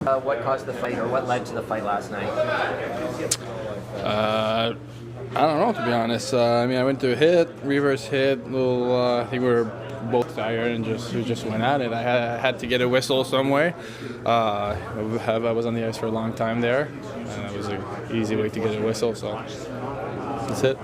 What caused the fight, or what led to the fight last night? I don't know, to be honest. I went to a hit, reverse hit. Little, I think we were both tired and we just went at it. I had to get a whistle some way. I was on the ice for a long time there, and it was an easy way to get a whistle. So that's it.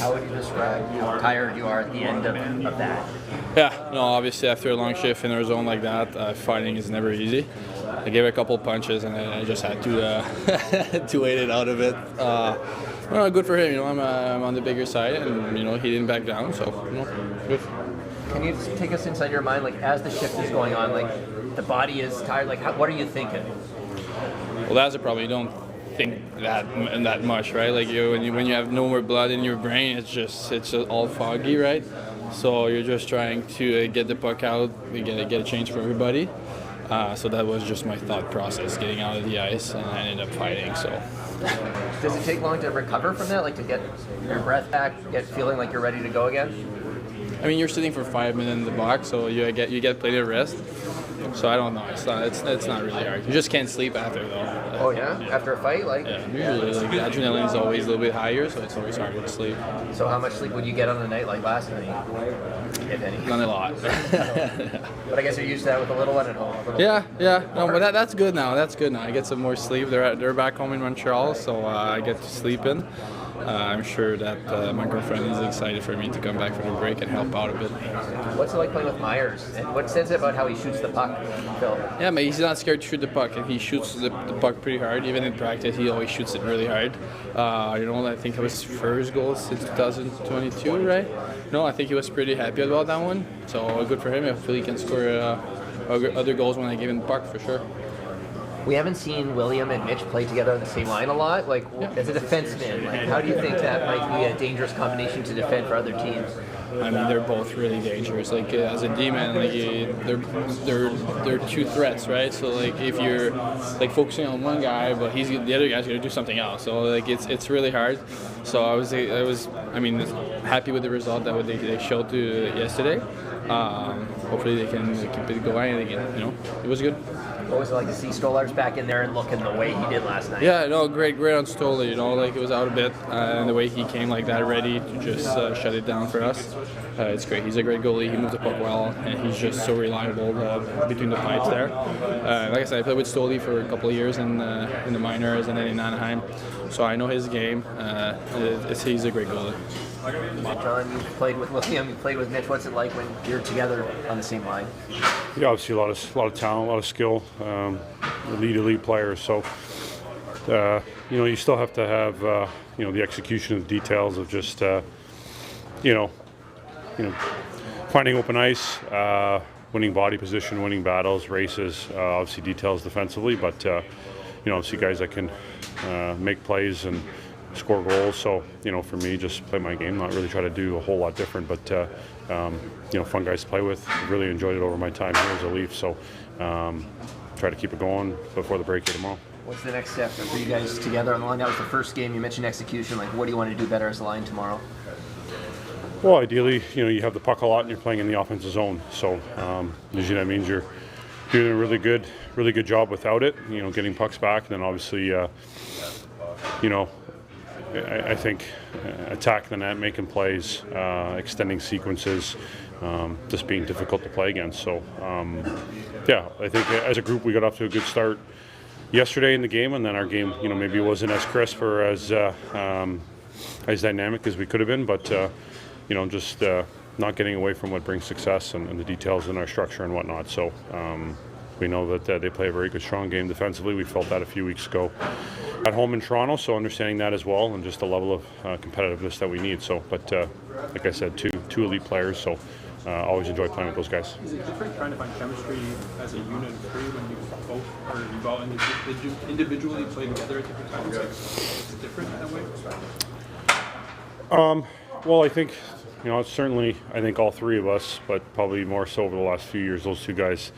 How would you describe how tired you are at the end of that? Yeah, no, obviously after a long shift in our zone like that, fighting is never easy. I gave a couple punches and I just had to to wait it out of it. Well, good for him. I'm on the bigger side, and he didn't back down, so good. Can you just take us inside your mind, like as the shift is going on, like the body is tired. Like, what are you thinking? Well, that's the problem. You don't think that much, right? Like when you have no more blood in your brain, it's just all foggy, right? So you're just trying to get the puck out, get a change for everybody. So that was just my thought process, getting out of the ice, and I ended up fighting. So, does it take long to recover from that, like to get your breath back, get feeling like you're ready to go again? I mean, you're sitting for 5 minutes in the box, so you get plenty of rest. So I don't know. It's not really hard. You just can't sleep after though. Oh yeah? After a fight, like? Yeah, usually like the adrenaline is always a little bit higher, so it's always harder to sleep. So how much sleep would you get on a night like last night, if any? Not a lot. But I guess you're used to that with a little one at home. Yeah. No, but that's good now. That's good now. I get some more sleep. They're back home in Montreal, so I get to sleep in. I'm sure that my girlfriend is excited for me to come back from the break and help out a bit. What's it like playing with Myers? And what says it about how he shoots the puck, Phil? Yeah, but he's not scared to shoot the puck, and he shoots the puck pretty hard. Even in practice, he always shoots it really hard. I think it was his first goal since 2022, right? No, I think he was pretty happy about that one. So good for him. Hopefully he can score other goals when I give him the puck, for sure. We haven't seen William and Mitch play together on the same line a lot. Like, as a defenseman, like, how do you think that might be a dangerous combination to defend for other teams? I mean, they're both really dangerous. Like as a D-man, they're two threats, right? So like if you're like focusing on one guy, but the other guy's gonna do something else. So like it's really hard. So I was happy with the result that they showed yesterday. Hopefully they can keep it going. It was good. What was it like to see Stolarz back in there and looking the way he did last night? Yeah, no, great on Stolarz. It was out a bit, and the way he came like that, ready to just shut it down for us. It's great. He's a great goalie. He moves the puck well, and he's just so reliable between the pipes there. Like I said, I played with Stolarz for a couple of years in the minors and then in Anaheim, so I know his game. He's a great goalie. John, you played with William, you played with Mitch. What's it like when you're together on the same line? Yeah, obviously a lot of talent, a lot of skill, elite players. So you still have to have the execution of the details of just finding open ice, winning body position, winning battles, races. Obviously details defensively, but obviously guys that can make plays and score goals. So for me, just play my game, not really try to do a whole lot different, but fun guys to play with. Really enjoyed it over my time here as a Leaf. So try to keep it going before the break here tomorrow. What's the next step for you guys together on the line? That was the first game. You mentioned execution. Like, what do you want to do better as a line tomorrow? Well, ideally, you have the puck a lot and you're playing in the offensive zone. So usually that means you're doing a really good job without it. Getting pucks back, and then obviously I think attacking the net, making plays, extending sequences, just being difficult to play against. So, I think as a group we got off to a good start yesterday in the game, and then our game, maybe wasn't as crisp or as dynamic as we could have been, but just not getting away from what brings success and the details in our structure and whatnot. So we know that they play a very good, strong game defensively. We felt that a few weeks ago at home in Toronto, so understanding that as well, and just the level of competitiveness that we need. So, but like I said, two elite players, so always enjoy playing with those guys. Is it different trying to find chemistry as a unit of three when you've all individually play together at different times? Is it different in that way? Well, I think certainly I think all three of us, but probably more so over the last few years, those two guys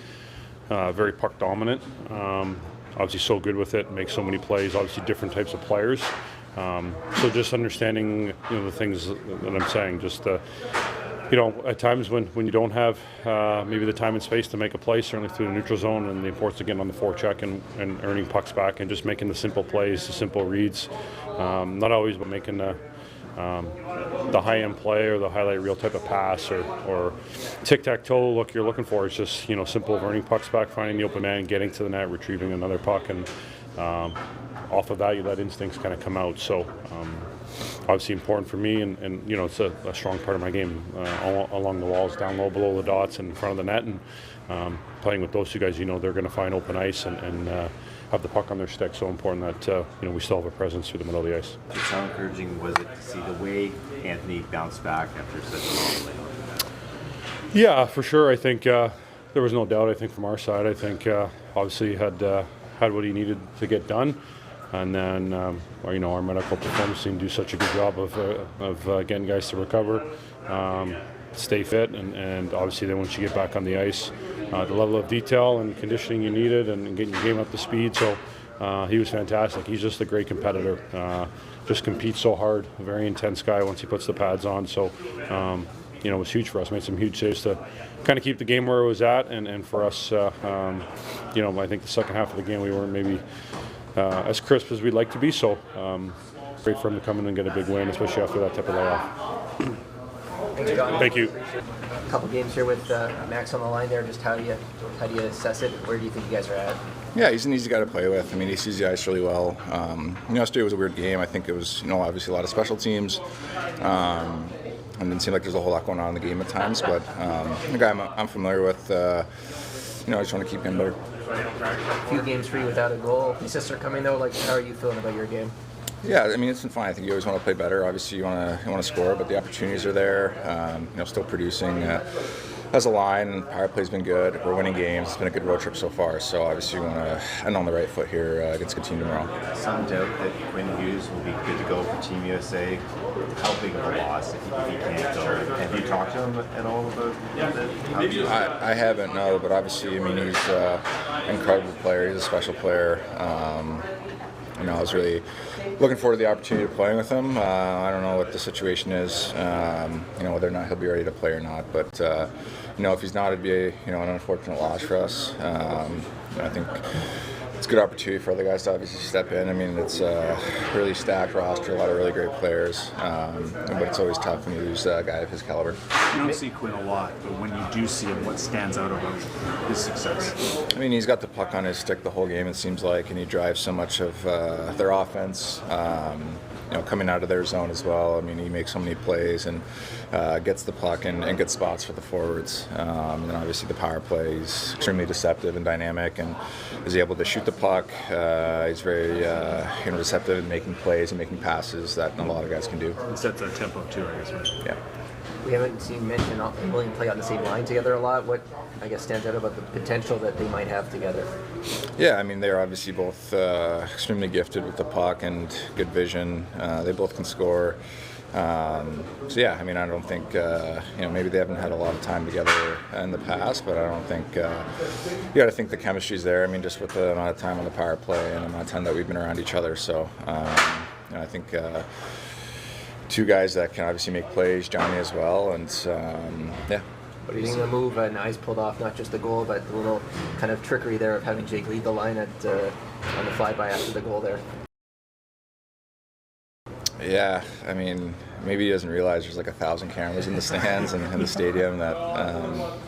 very puck dominant. Obviously so good with it, makes so many plays, obviously different types of players. So just understanding the things that I'm saying, just At times when you don't have maybe the time and space to make a play, certainly through the neutral zone, and the importance of getting on the forecheck and earning pucks back and just making the simple plays, the simple reads. Not always, but making the high-end play or the highlight reel type of pass or tic-tac-toe look you're looking for. It's just, simple of earning pucks back, finding the open man, getting to the net, retrieving another puck, and off of that, you let instincts kind of come out. So obviously important for me, and it's a strong part of my game, along the walls, down low, below the dots, and in front of the net. And playing with those two guys, they're going to find open ice and have the puck on their stick. So important that we still have a presence through the middle of the ice. Just how encouraging was it to see the way Anthony bounced back after such a long layoff? Yeah, for sure. I think there was no doubt. I think from our side, I think obviously he had what he needed to get done. And then, our medical performance team do such a good job of getting guys to recover, stay fit, and obviously then once you get back on the ice, the level of detail and conditioning you needed and getting your game up to speed. So he was fantastic. He's just a great competitor. Just competes so hard. A very intense guy once he puts the pads on. So, it was huge for us. Made some huge saves to kind of keep the game where it was at. And for us, I think the second half of the game we weren't maybe as crisp as we'd like to be, so great for him to come in and get a big win, especially after that type of layoff. Thank you. A couple games here with Max on the line there. Just how do you assess it? Where do you think you guys are at? Yeah, he's an easy guy to play with. I mean, he sees the ice really well. Yesterday was a weird game. I think it was, obviously a lot of special teams. And it didn't seem like there's a whole lot going on in the game at times. But the guy I'm familiar with, I just want to keep him better. A few games for you without a goal. Assists are coming though. How are you feeling about your game? Yeah, I mean, it's been fine. I think you always want to play better. Obviously, you want to score, but the opportunities are there. Still producing as a line, and power play's been good. We're winning games. It's been a good road trip so far. So obviously, we want to end on the right foot here against a good team tomorrow. Some doubt that Quinn Hughes will be good to go for Team USA. How big of a loss if he can't go? Have you talked to him at all about that? I haven't, no, but obviously, I mean, he's an incredible player. He's a special player. I was really looking forward to the opportunity of playing with him. I don't know what the situation is, whether or not he'll be ready to play or not. But, if he's not, it'd be an unfortunate loss for us. I think it's a good opportunity for other guys to obviously step in. I mean, it's a really stacked roster, a lot of really great players. But it's always tough when you lose a guy of his caliber. You don't see Quinn a lot, but when you do see him, what stands out about his success? I mean, he's got the puck on his stick the whole game, it seems like, and he drives so much of their offense. Coming out of their zone as well. I mean, he makes so many plays and gets the puck and gets spots for the forwards. And obviously the power play, he's extremely deceptive and dynamic and is able to shoot the puck. He's very deceptive in making plays and making passes that a lot of guys can do. It sets a tempo too, I guess, right? Yeah. We haven't seen Mitch and William play on the same line together a lot. What, I guess, stands out about the potential that they might have together? Yeah, I mean, they're obviously both extremely gifted with the puck and good vision. They both can score. I don't think, maybe they haven't had a lot of time together in the past, but I don't think, you got to think the chemistry's there. I mean, just with the amount of time on the power play and the amount of time that we've been around each other. So, I think two guys that can obviously make plays, Johnny as well, and yeah. What do you think of the move and Eyes pulled off not just the goal, but the little kind of trickery there of having Jake lead the line on the flyby after the goal there? Yeah, I mean, maybe he doesn't realize there's like 1,000 cameras in the stands and in the stadium that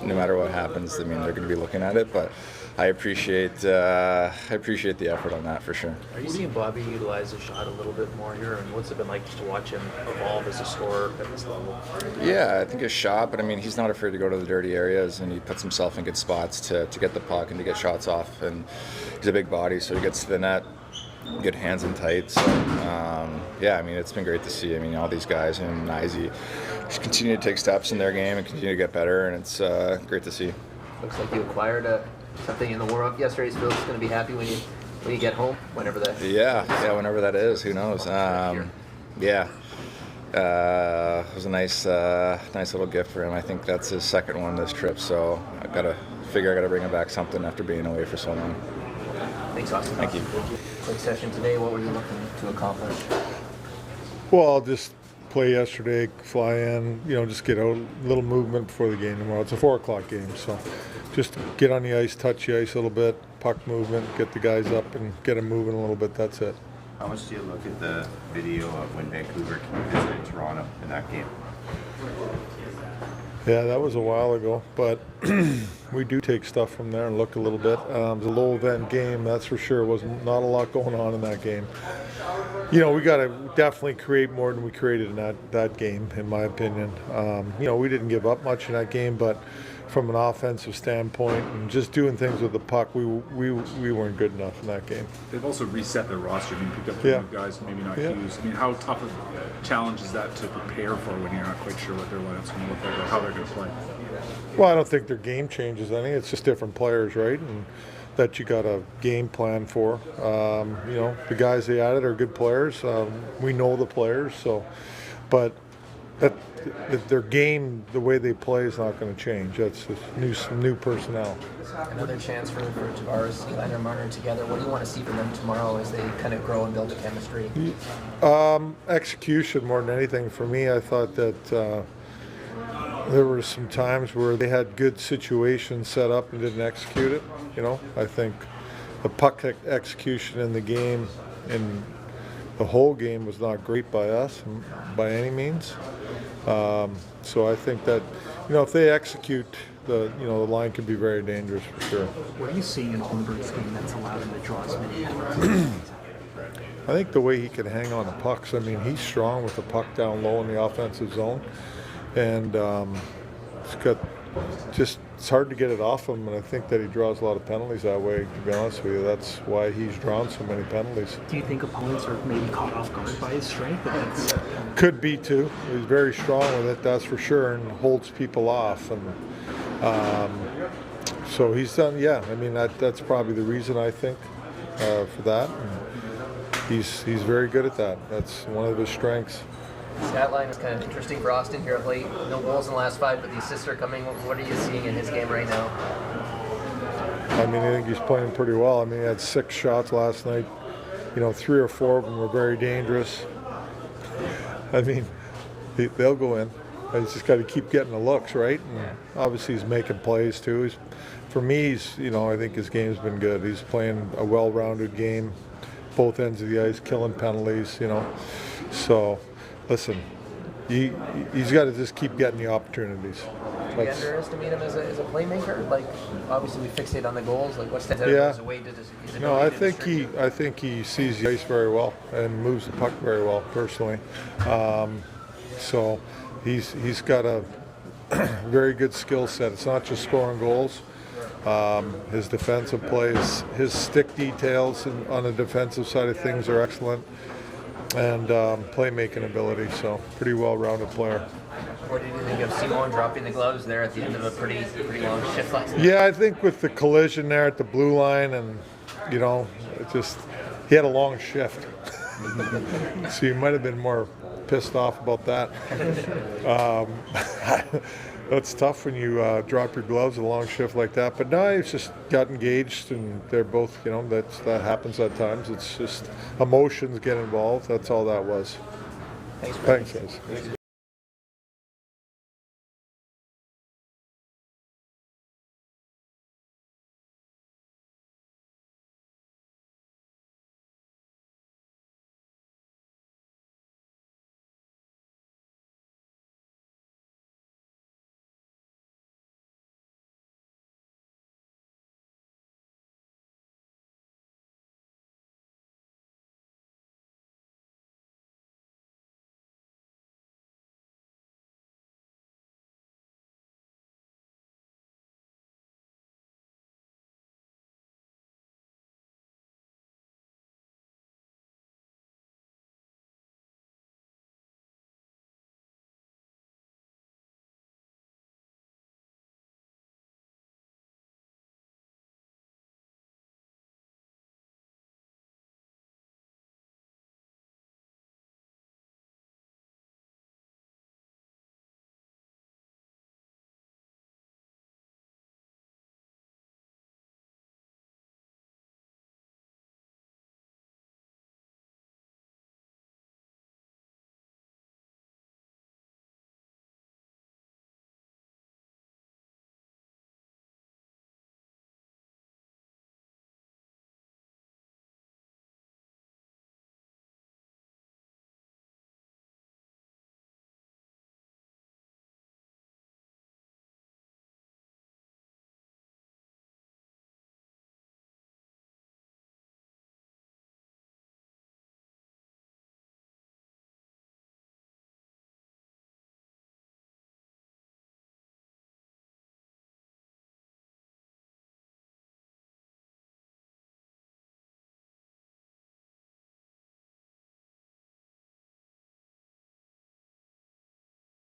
no matter what happens, I mean, they're going to be looking at it. But I appreciate the effort on that for sure. Are you seeing Bobby utilize his shot a little bit more here, and what's it been like just to watch him evolve as a scorer at this level? Yeah, I think his shot, but I mean, he's not afraid to go to the dirty areas, and he puts himself in good spots to get the puck and to get shots off. And he's a big body, so he gets to the net. Good hands and tight. So, I mean, it's been great to see. I mean, all these guys and Izzy just continue to take steps in their game and continue to get better, and it's great to see. Looks like you acquired something in the warm-up yesterday. So Phil's going to be happy when you get home, whenever that. Yeah, whenever that is. Who knows? It was a nice little gift for him. I think that's his second one this trip, so I got to bring him back something after being away for so long. Thanks, Auston. Thank you. Quick session today. What were you looking to accomplish? Well, just play yesterday, fly in, just get out, a little movement before the game tomorrow. It's a 4 o'clock game, so just get on the ice, touch the ice a little bit, puck movement, get the guys up and get them moving a little bit. That's it. How much do you look at the video of when Vancouver visited Toronto in that game? Yeah, that was a while ago, but we do take stuff from there and look a little bit. It was a low event game, that's for sure. Wasn't not a lot going on in that game. We got to definitely create more than we created in that game, in my opinion. We didn't give up much in that game, but from an offensive standpoint and just doing things with the puck, we weren't good enough in that game. They've also reset their roster. Picked up Yeah. new guys, maybe not Yeah. Hughes. How tough a challenge is that to prepare for when you're not quite sure what their lineup's going to look like or how they're going to play? Well, I don't think their game changes any. It's just different players, right? And that you got a game plan for. The guys they added are good players. We know the players, but that their game, the way they play, is not going to change. That's just new personnel. Another chance for Tavares, Glenn, and Marner together. What do you want to see from them tomorrow as they kind of grow and build a chemistry? Execution more than anything. For me, I thought that there were some times where they had good situations set up and didn't execute it. I think the puck execution in the game, in the whole game, was not great by us by any means. So I think that if they execute, the line could be very dangerous for sure. What are you seeing in Holmberg's game that's allowed him to draw as many penalties? I think the way he can hang on the pucks. He's strong with the puck down low in the offensive zone, and it's hard to get it off him, and I think that he draws a lot of penalties that way, to be honest with you. That's why he's drawn so many penalties. Do you think opponents are maybe caught off guard by his strength? Could be too. He's very strong with it, that's for sure, and holds people off. And so he's done, that's probably the reason, I think, for that. And he's very good at that. That's one of his strengths. Stat line is kind of interesting for Auston here of late. No goals in the last 5, but the assists are coming. What are you seeing in his game right now? I think he's playing pretty well. He had 6 shots last night. 3 or 4 of them were very dangerous. They'll go in. He's just got to keep getting the looks, right? And obviously he's making plays too. For me, I think his game's been good. He's playing a well-rounded game, both ends of the ice, killing penalties, So, listen, he's got to just keep getting the opportunities. Do you underestimate him as a playmaker? Obviously we fixate on the goals. What stands out as a way to his No, I think he sees the ice very well and moves the puck very well, personally. So he's got a very good skill set. It's not just scoring goals. His defensive plays, his stick details on the defensive side of things are excellent. And playmaking ability, so pretty well-rounded player. What did you think of Simon dropping the gloves there at the end of a pretty long shift last night? Yeah, I think with the collision there at the blue line, and he had a long shift, so you might have been more pissed off about that. That's tough when you drop your gloves a long shift like that. But no, it's just got engaged, and they're both, that happens at times. It's just emotions get involved. That's all that was. Thanks, guys.